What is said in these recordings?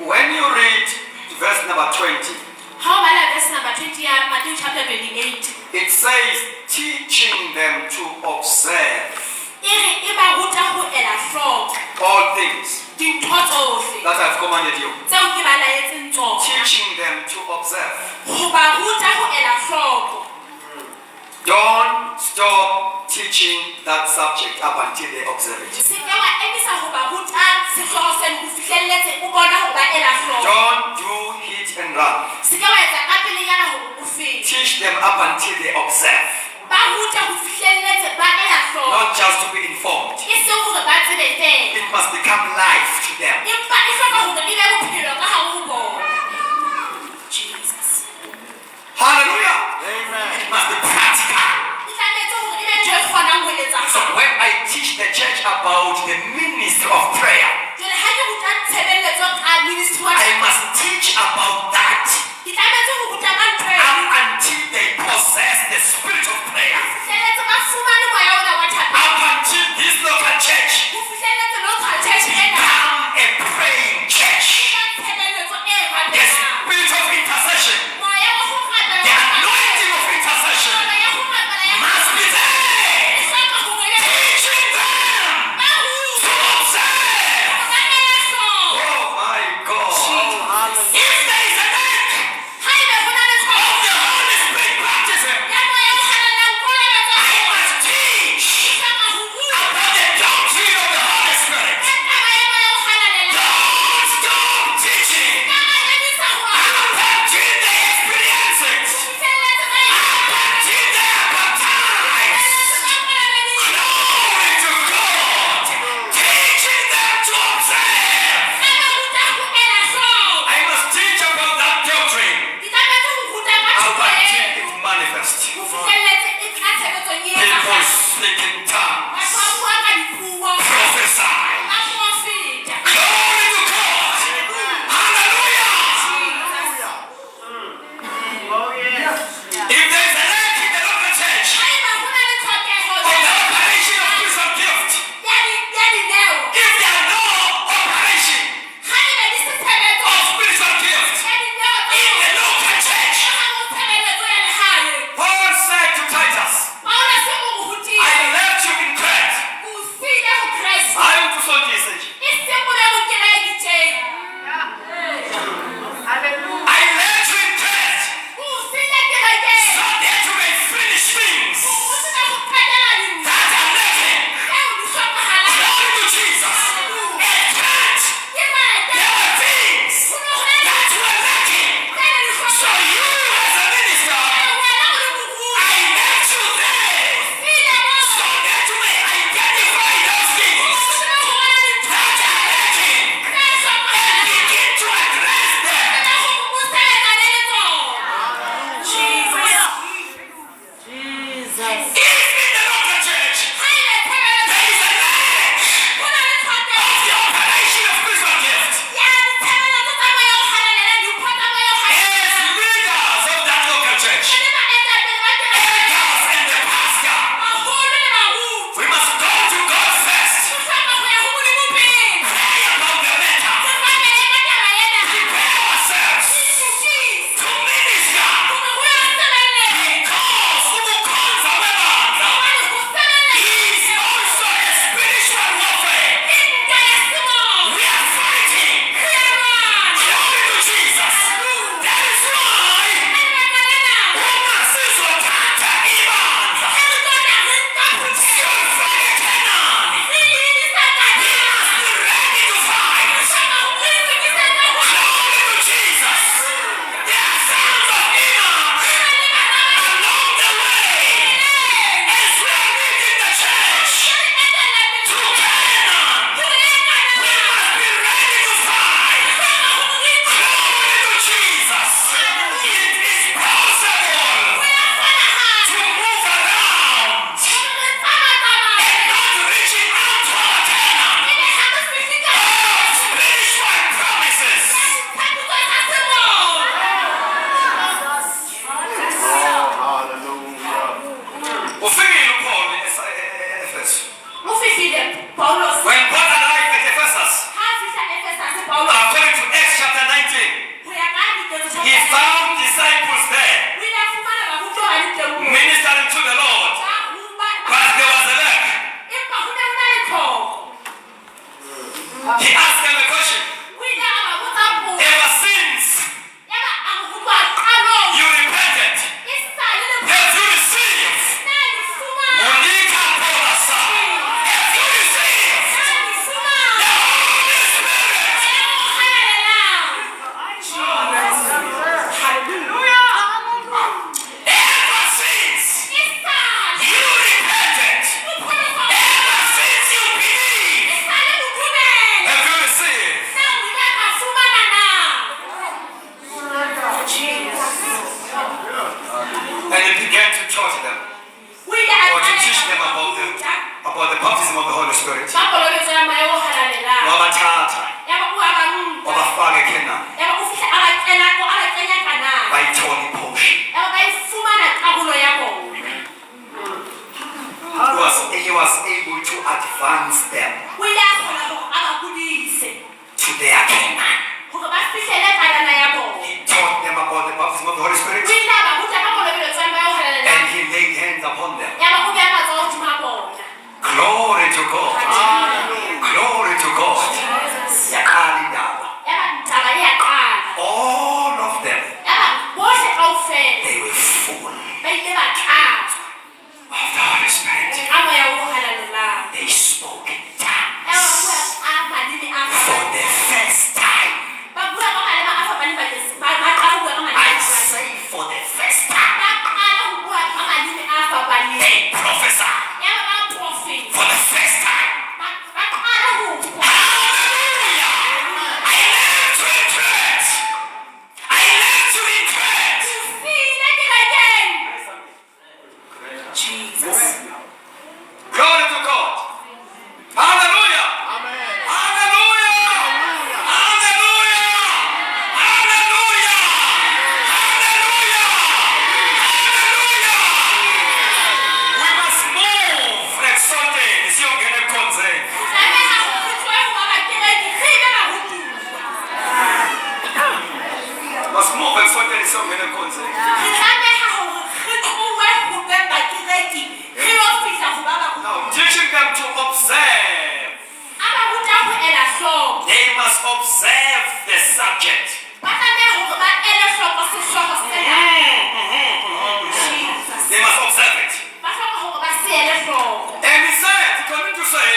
When you read verse number 20, It says, teaching them to observe all things that I've commanded you. Teaching them to observe. Don't stop teaching that subject up until they observe it. Don't do hit and run. Teach them up until they observe. Not just to be informed. It must become life to them. Hallelujah. Amen. It must be practical. So when I teach the church about the ministry of prayer, I must teach about that up until they possess the spirit of prayer. Up until this local church become a praying church. The spirit of intercession, the anointing of intercession must be there. Teaching them to observe. Oh my God. If there is a lack of the Holy Spirit baptism, I must teach about the doctrine of the Holy Spirit. Don't stop teaching up until they experience it, up until they are baptized. Glory to God. Teaching them to observe. I must teach about that doctrine up until it manifests. People speak in tongues, prophesy. Glory to God. Hallelujah. If there is a lack in the local church of the operation of spiritual gift, if there are no operation of spiritual gift in the local church, Paul said to Titus, I left began to taught them or to teach them about the baptism of the Holy Spirit. Wabathatha wabafaka eKenani bayithola iportion. He was able to advance them to their Canaan. He taught them about the baptism of the Holy Spirit and he laid hands upon them. Glory to God. Glory to God. All of them, they were full of the Holy Spirit. They spoke in tongues for the first time. I say for the first time. They prophesied for the first time. Hallelujah! I learned to interpret. I learned to interpret. Jesus. Glory to God. Hallelujah. Amen. Hallelujah. Hallelujah. Hallelujah. Hallelujah. Hallelujah. We must move like something. Siyongena ekhonzeni. Must move like something. Siyongena ekhonzeni. Now teaching them to observe. They must observe the subject. They must observe it. And he said, he continued to say,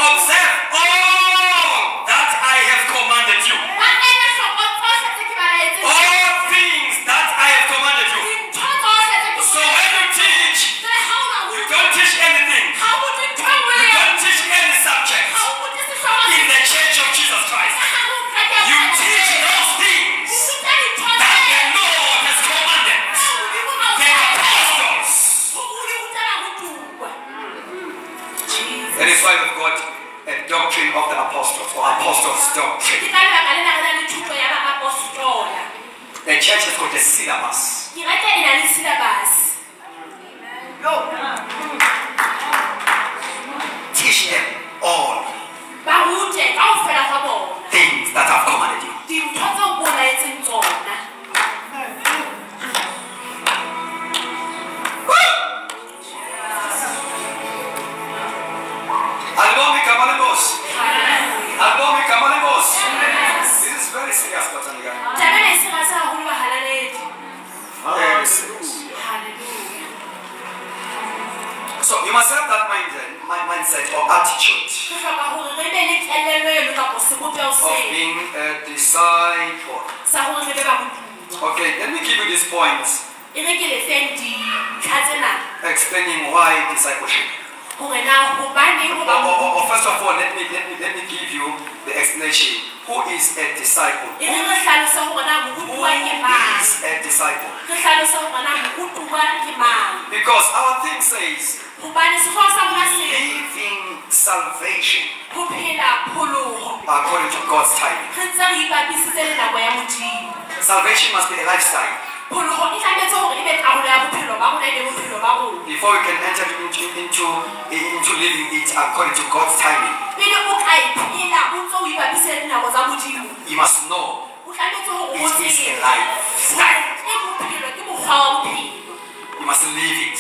observe all that I have commanded you. All things that I have commanded you. So when you teach, you don't teach anything. You don't teach any subject in the Church of Jesus Christ. You teach those things that the Lord has commanded. The apostles. That is why we've got a doctrine of the apostles or apostles' doctrine. The church has got a syllabus. Teach them all things that I've commanded you. Albomi kamale boss. Albomi kamale boss. This is very serious, Bataniga. Very serious. So you must have that mindset or attitude of being a disciple. Okay, let me give you this point explaining why discipleship. Or first of all, let me give you the explanation. Who is a disciple? Who is a disciple? Because our thing says living salvation according to God's timing. Salvation must be a lifestyle. Before we can enter into living it according to God's timing, you must know it is a lifestyle. You must live it.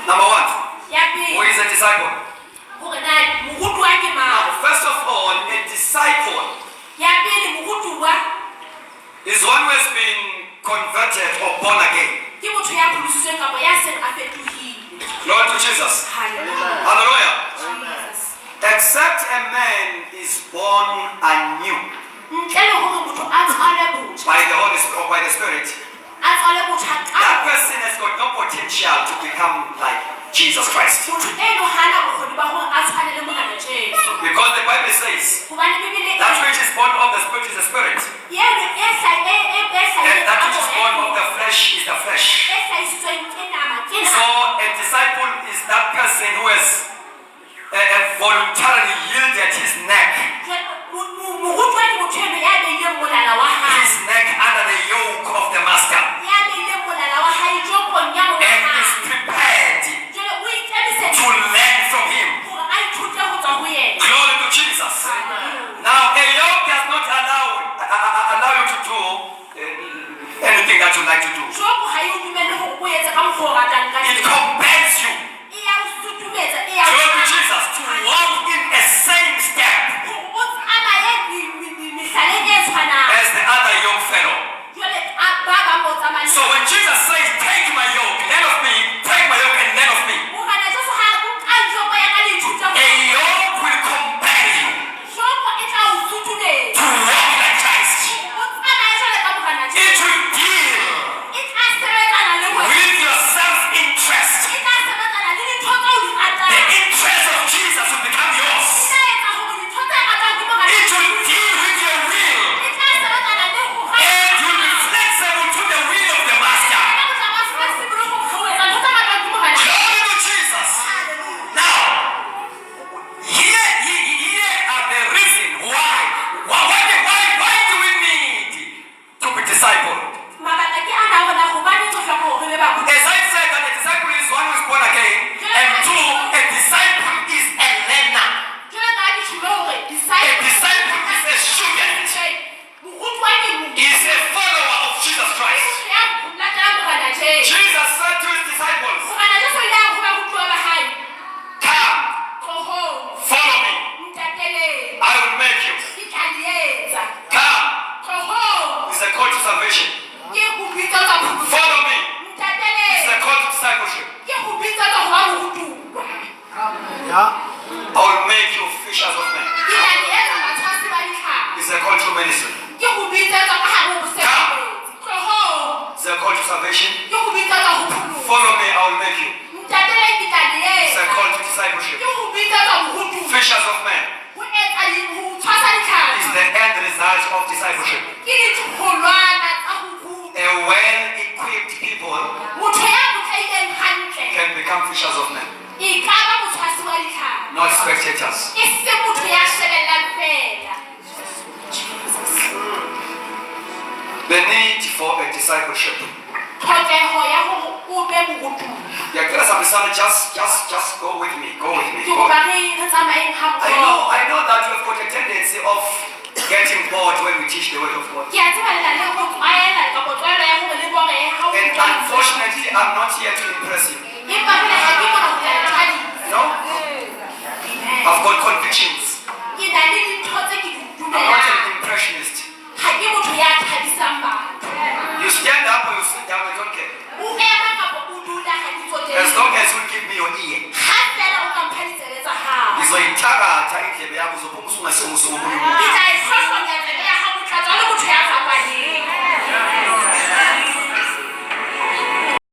Number one, who is a disciple? Now, first of all, a disciple is one who has been converted or born again. Lord to Jesus. Hallelujah. Except a man is born anew by the Holy Spirit or by the Spirit, that person has got no potential to become like Jesus Christ. Because the Bible says that which is born of the Spirit is the Spirit, and that which is born of the flesh is the flesh. So a disciple is that person who has voluntarily yielded his neck under the yoke of the master, and is prepared to learn from him. Glory to Jesus. Now, a yoke does not allow you to do anything that you like to do. It compels you, glory to Jesus, to walk in a same step as the other yoke fellow. So when Jesus says, take my yoke, learn of me, take my yoke and learn of me, a yoke will compel you to walk like Christ. It will deal with your self-interest. The interest of Jesus will become yours. It will deal with your will, and you will be flexible to the will of the Master. Glory to Jesus. Now, here are the reason why do we need to be discipled? As I said, that a disciple is one who is born again, and two, a disciple is a learner. A disciple is a student, is a follower of Jesus Christ. Jesus said to his disciples, come, follow me, I will make you. Come, it's a call to salvation. Follow me, it's a call to discipleship. I will make you fishers of men. It's a call to ministry. Come, it's a call to salvation. Follow me, I will make you. It's a call to discipleship. Fishers of men is the end result of discipleship. A well-equipped people can become fishers of men, not spectators. The need for a discipleship. Yeah, just go with me. Go with me. I know that you have got a tendency of getting bored when we teach the word of God. And unfortunately, I'm not here to impress you. No? I've got convictions. I'm not an impressionist. You stand up or you sit down, I don't care. As long as you give me your ear. It's like